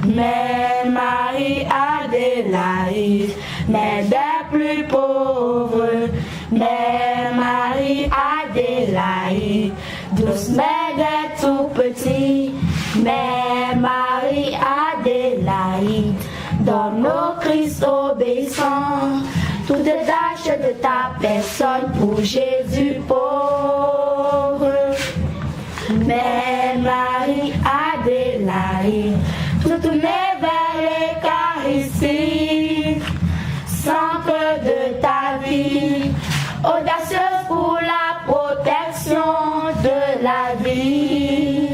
Mère Marie-Adélaïde, mère des plus pauvres. Mère Marie-Adélaïde, douce mère des tout petits. Mère Marie-Adélaïde, donne au Christ obéissant toutes les tâches de ta personne pour Jésus pauvre. Mère Marie-Adélaïde, toutes mes vers l'Eucharistie, centre de ta vie, audacieuse pour la protection de la vie.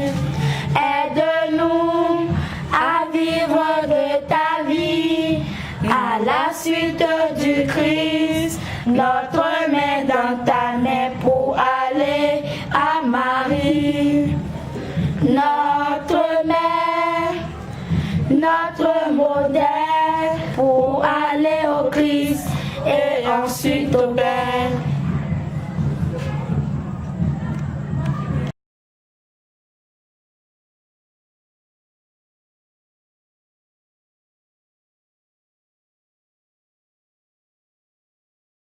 Aide-nous à vivre de ta vie à la suite du Christ, notre main dans ta main pour aller à Marie. Notre mère, notre modèle pour aller au Christ et ensuite au Père.